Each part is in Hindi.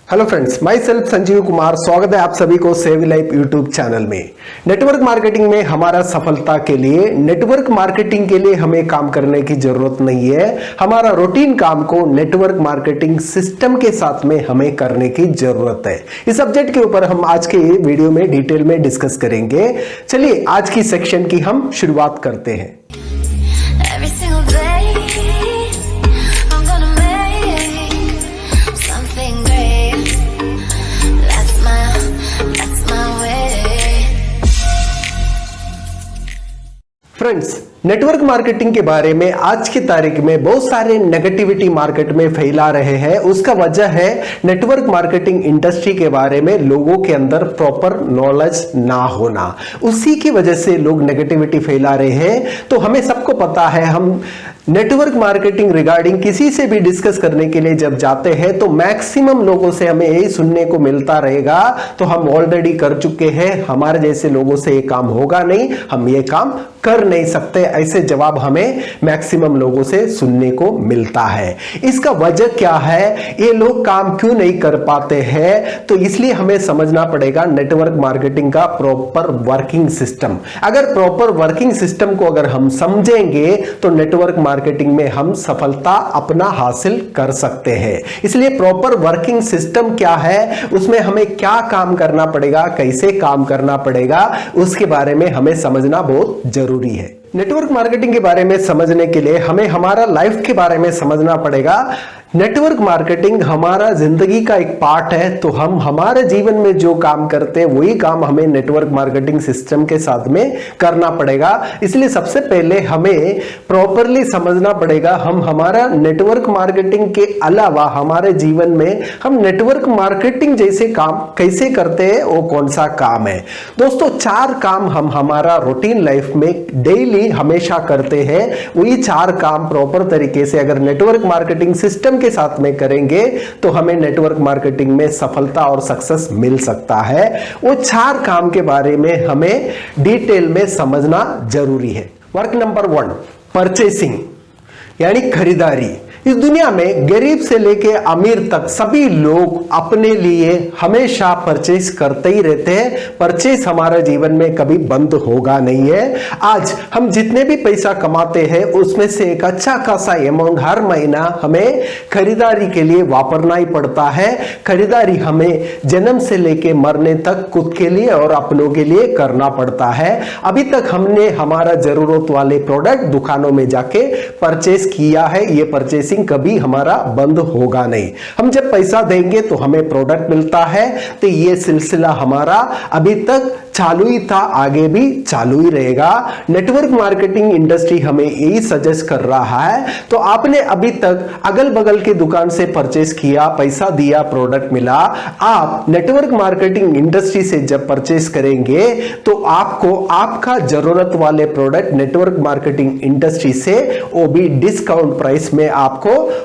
Hello friends, my self Sanjeev Kumar. स्वागत है आप सभी को सेव लाइफ यूट्यूब चैनल में। नेटवर्क मार्केटिंग में हमारा सफलता के लिए, नेटवर्क मार्केटिंग के लिए हमें काम करने की जरूरत नहीं है। हमारा रूटीन काम को नेटवर्क मार्केटिंग सिस्टम के साथ में हमें करने की जरूरत है। इस सब्जेक्ट के ऊपर हम आज के वीडियो में डिटेल में डिस्कस करेंगे। चलिए आज की सेक्शन की हम शुरुआत करते हैं। फ्रेंड्स, नेटवर्क मार्केटिंग के बारे में आज की तारीख में बहुत सारे नेगेटिविटी मार्केट में फैला रहे हैं। उसका वजह है नेटवर्क मार्केटिंग इंडस्ट्री के बारे में लोगों के अंदर प्रॉपर नॉलेज ना होना। उसी की वजह से लोग नेगेटिविटी फैला रहे हैं। तो हमें सबको पता है, हम नेटवर्क मार्केटिंग रिगार्डिंग किसी से भी डिस्कस करने के लिए जब जाते हैं तो मैक्सिमम लोगों से हमें यही सुनने को मिलता रहेगा, तो हम ऑलरेडी कर चुके हैं, हमारे जैसे लोगों से ये काम होगा नहीं, हम ये काम कर नहीं सकते, ऐसे जवाब हमें मैक्सिमम लोगों से सुनने को मिलता है। इसका वजह क्या है, ये लोग काम क्यों नहीं कर पाते हैं? तो इसलिए हमें समझना पड़ेगा नेटवर्क मार्केटिंग का प्रॉपर वर्किंग सिस्टम। अगर प्रॉपर वर्किंग सिस्टम को अगर हम समझेंगे तो नेटवर्क मार्केटिंग में हम सफलता अपना हासिल कर सकते हैं। इसलिए प्रॉपर वर्किंग सिस्टम क्या है, उसमें हमें क्या काम करना पड़ेगा, कैसे काम करना पड़ेगा, उसके बारे में हमें समझना बहुत जरूरी है। नेटवर्क मार्केटिंग के बारे में समझने के लिए हमें हमारा लाइफ के बारे में समझना पड़ेगा। नेटवर्क मार्केटिंग हमारा जिंदगी का एक पार्ट है, तो हम हमारे जीवन में जो काम करते हैं वही काम हमें नेटवर्क मार्केटिंग सिस्टम के साथ में करना पड़ेगा। इसलिए सबसे पहले हमें प्रॉपरली समझना पड़ेगा हम हमारा नेटवर्क मार्केटिंग के अलावा हमारे जीवन में हम नेटवर्क मार्केटिंग जैसे काम कैसे करते हैं, वो कौन सा काम है। दोस्तों, 4 काम हम हमारा रूटीन लाइफ में डेली हमेशा करते हैं। वही 4 काम प्रॉपर तरीके से अगर नेटवर्क मार्केटिंग सिस्टम के साथ में करेंगे तो हमें नेटवर्क मार्केटिंग में सफलता और सक्सेस मिल सकता है। वो 4 काम के बारे में हमें डिटेल में समझना जरूरी है। वर्क नंबर 1, परचेसिंग यानी खरीदारी। इस दुनिया में गरीब से लेके अमीर तक सभी लोग अपने लिए हमेशा परचेस करते ही रहते हैं। परचेस हमारे जीवन में कभी बंद होगा नहीं है। आज हम जितने भी पैसा कमाते हैं उसमें से एक अच्छा खासा अमाउंट हर महीना हमें खरीदारी के लिए वापरना ही पड़ता है। खरीदारी हमें जन्म से लेके मरने तक खुद के लिए और अपनों के लिए करना पड़ता है। अभी तक हमने हमारा जरूरत वाले प्रोडक्ट दुकानों में जाके परचेस किया है। ये परचेसिंग कभी हमारा बंद होगा नहीं। हम जब पैसा देंगे तो हमें प्रोडक्ट मिलता है। तो ये सिलसिला हमारा अभी तक चालू ही था, आगे भी चालू ही रहेगा। नेटवर्क मार्केटिंग इंडस्ट्री हमें यही सजेस्ट कर रहा है। तो आपने अभी तक अगल बगल की दुकान से परचेस किया, पैसा दिया, प्रोडक्ट मिला। आप नेटवर्क मार्केटिंग इंडस्ट्री से जब परचेस करेंगे तो आपको आपका जरूरत वाले प्रोडक्ट नेटवर्क मार्केटिंग इंडस्ट्री से वो भी डिस्काउंट प्राइस में आपको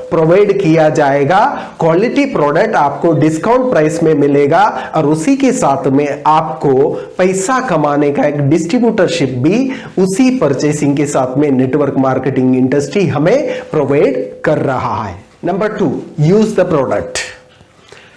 प्रोवाइड किया जाएगा। क्वालिटी प्रोडक्ट आपको डिस्काउंट प्राइस में मिलेगा और उसी के साथ में आपको पैसा कमाने का एक डिस्ट्रीब्यूटरशिप भी उसी परचेसिंग के साथ में नेटवर्क मार्केटिंग इंडस्ट्री हमें प्रोवाइड कर रहा है। Number 2, use the product.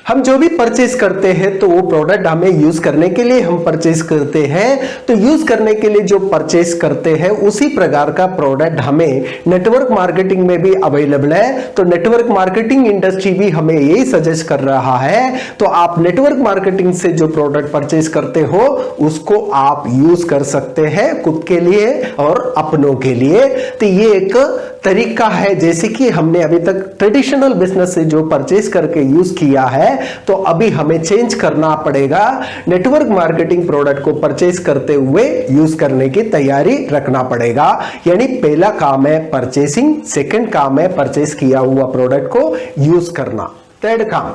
हम जो भी परचेस करते हैं तो वो प्रोडक्ट हमें यूज करने के लिए हम परचेस करते हैं। तो यूज करने के लिए जो परचेस करते हैं उसी प्रकार का प्रोडक्ट हमें नेटवर्क मार्केटिंग में भी अवेलेबल है। तो नेटवर्क मार्केटिंग इंडस्ट्री भी हमें यही सजेस्ट कर रहा है। तो आप नेटवर्क मार्केटिंग से जो प्रोडक्ट परचेस करते हो उसको आप यूज कर सकते हैं खुद के लिए और अपनों के लिए। तो ये एक तरीका है, जैसे कि हमने अभी तक ट्रेडिशनल बिजनेस से जो परचेस करके यूज किया है, तो अभी हमें चेंज करना पड़ेगा। नेटवर्क मार्केटिंग प्रोडक्ट को परचेस करते हुए यूज करने की तैयारी रखना पड़ेगा। यानी पहला काम है परचेसिंग, सेकंड काम है परचेस किया हुआ प्रोडक्ट को यूज करना, थर्ड काम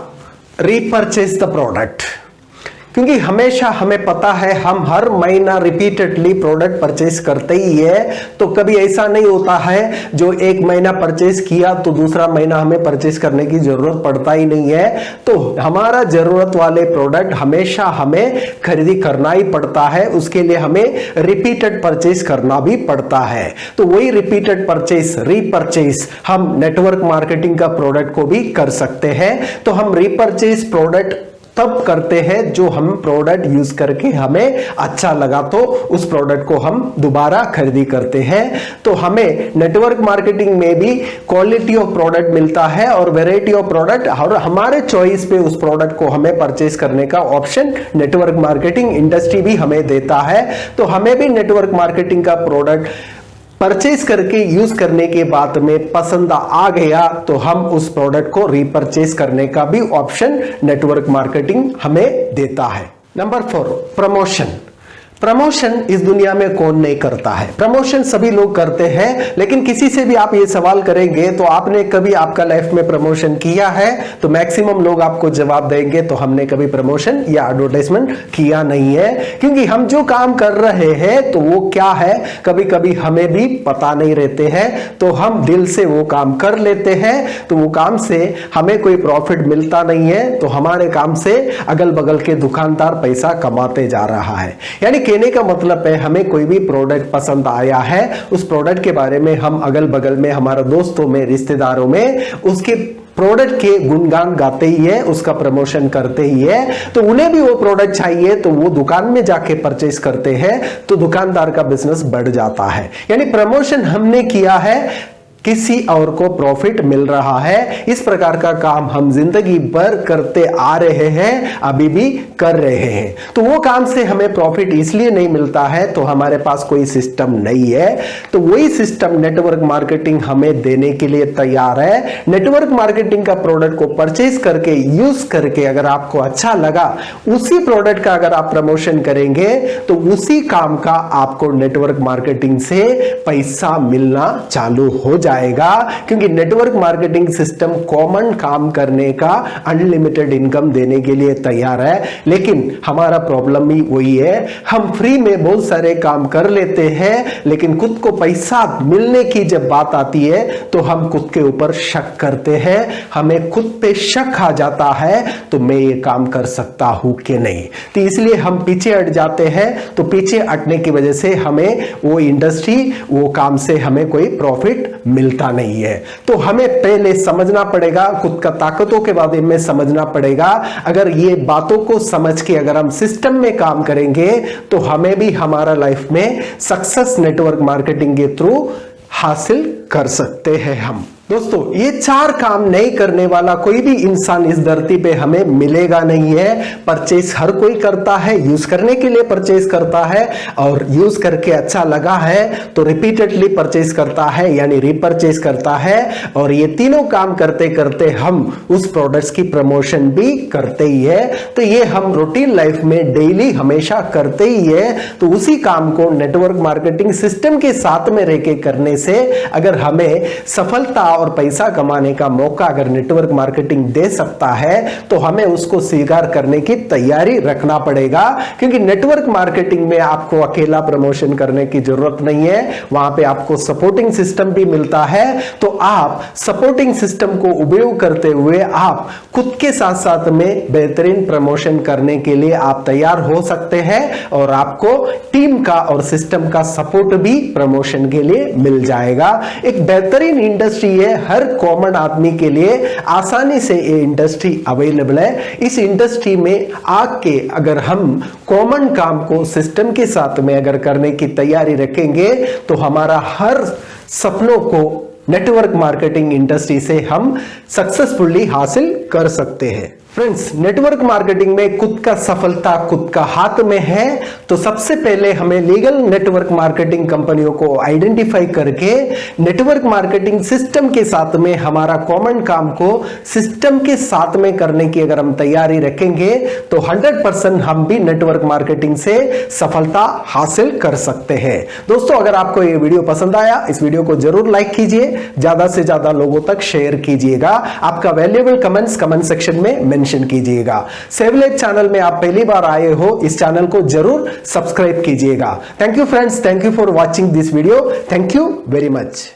रीपरचेस द प्रोडक्ट। क्योंकि हमेशा हमें पता है हम हर महीना रिपीटेडली प्रोडक्ट परचेस करते ही है, तो कभी ऐसा नहीं होता है जो एक महीना परचेस किया तो दूसरा महीना हमें परचेस करने की जरूरत पड़ता ही नहीं है। तो हमारा जरूरत वाले प्रोडक्ट हमेशा हमें खरीदी करना ही पड़ता है, उसके लिए हमें रिपीटेड परचेस करना भी पड़ता है। तो वही रिपीटेड परचेस, रीपरचेस हम नेटवर्क मार्केटिंग का प्रोडक्ट को भी कर सकते हैं। तो हम रीपरचेस प्रोडक्ट तब करते हैं जो हम प्रोडक्ट यूज करके हमें अच्छा लगा तो उस प्रोडक्ट को हम दोबारा खरीदी करते हैं। तो हमें नेटवर्क मार्केटिंग में भी क्वालिटी ऑफ प्रोडक्ट मिलता है और वैरायटी ऑफ प्रोडक्ट, और हमारे चॉइस पे उस प्रोडक्ट को हमें परचेस करने का ऑप्शन नेटवर्क मार्केटिंग इंडस्ट्री भी हमें देता है। तो हमें भी नेटवर्क मार्केटिंग का प्रोडक्ट परचेज करके यूज करने के बाद में पसंद आ गया तो हम उस प्रोडक्ट को रीपरचेज करने का भी ऑप्शन नेटवर्क मार्केटिंग हमें देता है। Number 4, promotion. प्रमोशन इस दुनिया में कौन नहीं करता है? प्रमोशन सभी लोग करते हैं, लेकिन किसी से भी आप ये सवाल करेंगे तो आपने कभी आपका लाइफ में प्रमोशन किया है, तो मैक्सिमम लोग आपको जवाब देंगे तो हमने कभी प्रमोशन या एडवर्टाइजमेंट किया नहीं है। क्योंकि हम जो काम कर रहे हैं तो वो क्या है कभी कभी हमें भी पता नहीं रहते हैं, तो हम दिल से वो काम कर लेते हैं, तो वो काम से हमें कोई प्रॉफिट मिलता नहीं है, तो हमारे काम से अगल बगल के दुकानदार पैसा कमाते जा रहा है। यानी कहने का मतलब है हमें कोई भी प्रोडक्ट पसंद आया है, उस प्रोडक्ट के बारे में हम अगल बगल में, हमारे दोस्तों में, रिश्तेदारों में उसके प्रोडक्ट के गुणगान गाते ही है, उसका प्रमोशन करते ही है। तो उन्हें भी वो प्रोडक्ट चाहिए तो वो दुकान में जाके परचेस करते हैं, तो दुकानदार का बिजनेस बढ़ जाता है। यानी प्रमोशन हमने किया है, किसी और को प्रॉफिट मिल रहा है। इस प्रकार का काम हम जिंदगी भर करते आ रहे हैं, अभी भी कर रहे हैं। तो वो काम से हमें प्रॉफिट इसलिए नहीं मिलता है तो हमारे पास कोई सिस्टम नहीं है। तो वही सिस्टम नेटवर्क मार्केटिंग हमें देने के लिए तैयार है। नेटवर्क मार्केटिंग का प्रोडक्ट को परचेज करके, यूज करके अगर आपको अच्छा लगा, उसी प्रोडक्ट का अगर आप प्रमोशन करेंगे तो उसी काम का आपको नेटवर्क मार्केटिंग से पैसा मिलना चालू हो जाएगा। क्योंकि नेटवर्क मार्केटिंग सिस्टम कॉमन काम करने का अनलिमिटेड इनकम देने के लिए तैयार है, लेकिन हमारा प्रॉब्लम ही वही है, हम फ्री में बहुत सारे काम कर लेते हैं, लेकिन खुद को पैसा मिलने की जब बात आती है तो हम खुद के ऊपर शक करते हैं। हमें खुद पे शक आ जाता है तो मैं ये काम कर सकता हूं कि नहीं, तो इसलिए हम पीछे हट जाते हैं। तो पीछे हटने की वजह से हमें वो इंडस्ट्री, वो काम से हमें कोई प्रॉफिट मिलता नहीं है। तो हमें पहले समझना पड़ेगा, खुद का ताकतों के बारे में समझना पड़ेगा। अगर ये बातों को समझ के अगर हम सिस्टम में काम करेंगे तो हमें भी हमारा लाइफ में सक्सेस नेटवर्क मार्केटिंग के थ्रू हासिल कर सकते हैं हम। दोस्तों, ये 4 काम नहीं करने वाला कोई भी इंसान इस धरती पे हमें मिलेगा नहीं है। परचेस हर कोई करता है, यूज करने के लिए परचेस करता है, और यूज करके अच्छा लगा है तो रिपीटेडली परचेस करता है, यानी रीपरचेस करता है। और ये तीनों काम करते करते हम उस प्रोडक्ट्स की प्रमोशन भी करते ही है। तो ये हम रूटीन लाइफ में डेली हमेशा करते ही है। तो उसी काम को नेटवर्क मार्केटिंग सिस्टम के साथ में रहकर करने से अगर हमें सफलता और पैसा कमाने का मौका अगर नेटवर्क मार्केटिंग दे सकता है तो हमें उसको स्वीकार करने की तैयारी रखना पड़ेगा। क्योंकि नेटवर्क मार्केटिंग में आपको अकेला प्रमोशन करने की जरूरत नहीं है, वहां पे आपको सपोर्टिंग सिस्टम भी मिलता है। तो आप सपोर्टिंग सिस्टम को उपयोग करते हुए आप खुद के साथ साथ में बेहतरीन प्रमोशन करने के लिए आप तैयार हो सकते हैं, और आपको टीम का और सिस्टम का सपोर्ट भी प्रमोशन के लिए मिल जाएगा। एक बेहतरीन इंडस्ट्री है, हर कॉमन आदमी के लिए आसानी से ये इंडस्ट्री अवेलेबल है। इस इंडस्ट्री में आके अगर हम कॉमन काम को सिस्टम के साथ में अगर करने की तैयारी रखेंगे तो हमारा हर सपनों को नेटवर्क मार्केटिंग इंडस्ट्री से हम सक्सेसफुली हासिल कर सकते हैं। फ्रेंड्स, नेटवर्क मार्केटिंग में खुद का सफलता खुद का हाथ में है। तो सबसे पहले हमें लीगल नेटवर्क मार्केटिंग कंपनियों को आइडेंटिफाई करके नेटवर्क मार्केटिंग सिस्टम के साथ में हमारा कॉमन काम को सिस्टम के साथ में करने की अगर हम तैयारी रखेंगे तो 100% हम भी नेटवर्क मार्केटिंग से सफलता हासिल कर सकते हैं। दोस्तों, अगर आपको ये वीडियो पसंद आया, इस वीडियो को जरूर लाइक कीजिए, ज्यादा से ज्यादा लोगों तक शेयर कीजिएगा। आपका वैल्यूएबल कमेंट्स कमेंट सेक्शन में मेंशन कीजिएगा। सेव लाइफ चैनल में आप पहली बार आए हो, इस चैनल को जरूर सब्सक्राइब कीजिएगा। Thank you friends, thank you for watching this video, thank you very much.